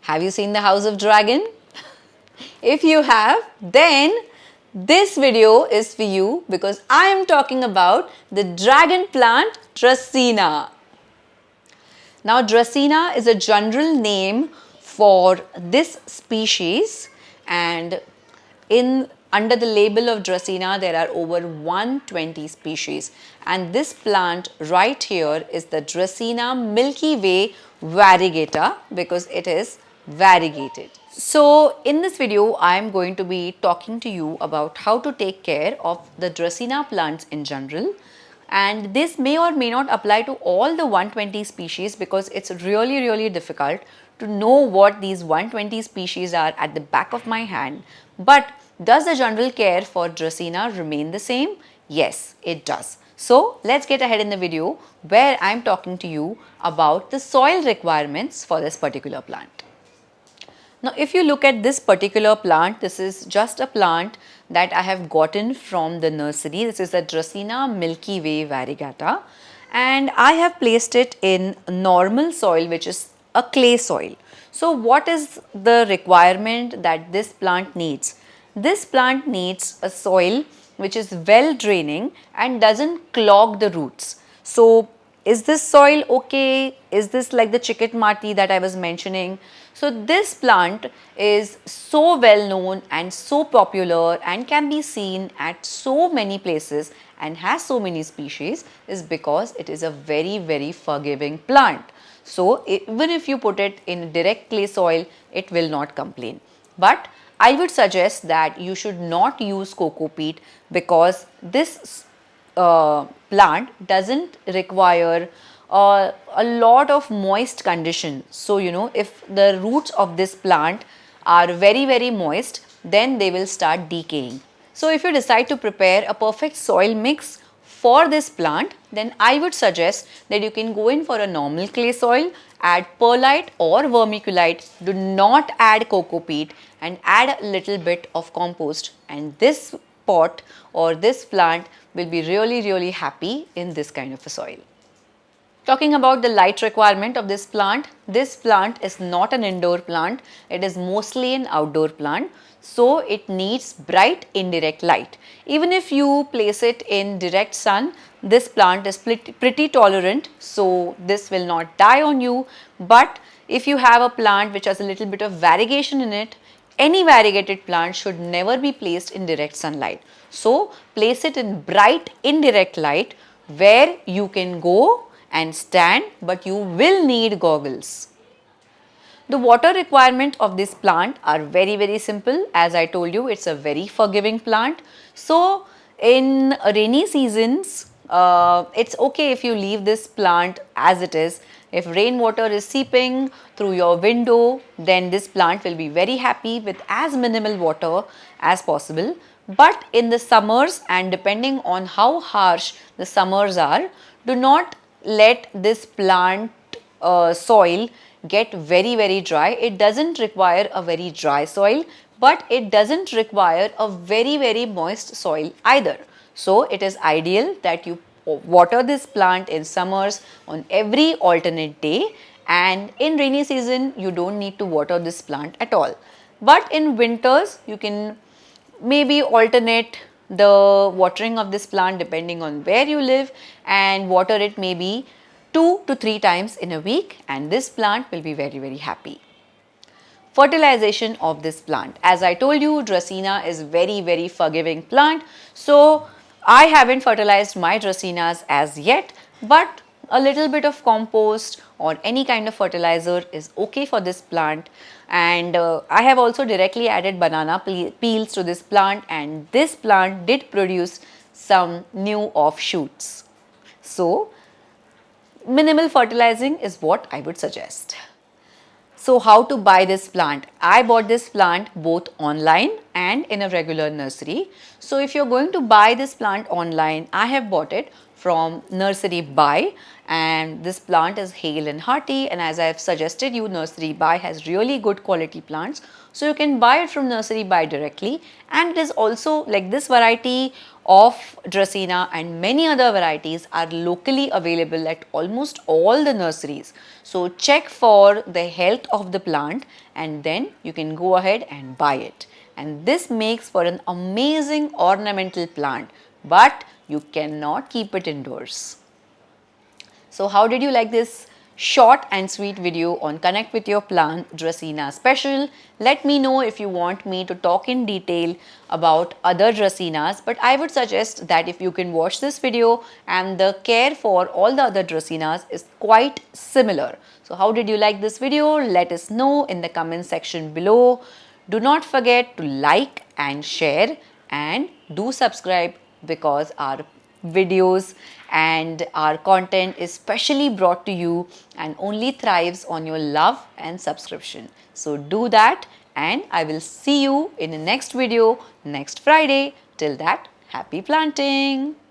Have you seen the House of Dragon? If you have, then this video is for you because I am talking about the dragon plant Dracaena. Now Dracaena is a general name for this species, and under the label of Dracaena there are over 120 species, and this plant right here is the Dracaena Milky Way variegata because it is variegated. So in this video I am going to be talking to you about how to take care of the Dracaena plants in general, and this may or may not apply to all the 120 species because it's really difficult to know what these 120 species are at the back of my hand. But does the general care for Dracaena remain the same? Yes, it does. So let's get ahead in the video where I'm talking to you about the soil requirements for this particular plant. Now, if you look at this particular plant, this is just a plant that I have gotten from the nursery. This is the Dracaena Milky Way variegata, and I have placed it in normal soil, which is a clay soil. So, what is the requirement that this plant needs? This plant needs a soil which is well draining and doesn't clog the roots. So, is this soil okay? Is this like the chicket mati that I was mentioning? So this plant is so well known and so popular and can be seen at so many places and has so many species is because it is a very forgiving plant. So even if you put it in direct clay soil, it will not complain. But I would suggest that you should not use coco peat because this plant doesn't require a lot of moist condition. So, if the roots of this plant are very moist, then they will start decaying. So, if you decide to prepare a perfect soil mix for this plant, then I would suggest that you can go in for a normal clay soil, add perlite or vermiculite, do not add coco peat, and add a little bit of compost, and this pot or this plant will be really happy in this kind of a soil. Talking about the light requirement of this plant is not an indoor plant, it is mostly an outdoor plant. So it needs bright indirect light. Even if you place it in direct sun, this plant is pretty tolerant, so this will not die on you. But if you have a plant which has a little bit of variegation in it, any variegated plant should never be placed in direct sunlight. So place it in bright indirect light where you can go and stand, but you will need goggles. The water requirement of this plant are very simple. As I told you, it's a very forgiving plant. So in rainy seasons, it's okay if you leave this plant as it is. If rainwater is seeping through your window, then this plant will be very happy with as minimal water as possible. But in the summers, and depending on how harsh the summers are, do not let this plant soil get very dry. It doesn't require a very dry soil, but it doesn't require a very moist soil either. So it is ideal that you water this plant in summers on every alternate day, and in rainy season you don't need to water this plant at all. But in winters you can maybe alternate the watering of this plant depending on where you live, and water it maybe 2 to 3 times in a week, and this plant will be very happy. Fertilization of this plant. As I told you, Dracaena is very forgiving plant. So I haven't fertilized my Dracaenas as yet, but a little bit of compost or any kind of fertilizer is okay for this plant. And I have also directly added banana peels to this plant, and this plant did produce some new offshoots. So minimal fertilizing is what I would suggest. So how to buy this plant? I bought this plant both online and in a regular nursery. So if you're going to buy this plant online, I have bought it from Nursery Buy, and this plant is hale and hearty, and as I have suggested you, Nursery Buy has really good quality plants. So you can buy it from Nursery Buy directly, and it is also like this variety of Dracaena and many other varieties are locally available at almost all the nurseries. So check for the health of the plant and then you can go ahead and buy it. And this makes for an amazing ornamental plant, but you cannot keep it indoors. So how did you like this short and sweet video on Connect with Your Plant Dracaena special? Let me know if you want me to talk in detail about other Dracaenas, but I would suggest that if you can watch this video and the care for all the other Dracaenas is quite similar. So how did you like this video? Let us know in the comment section below. Do not forget to like and share and do subscribe because our videos and our content is specially brought to you and only thrives on your love and subscription. So do that and I will see you in the next video next Friday. Till that, happy planting!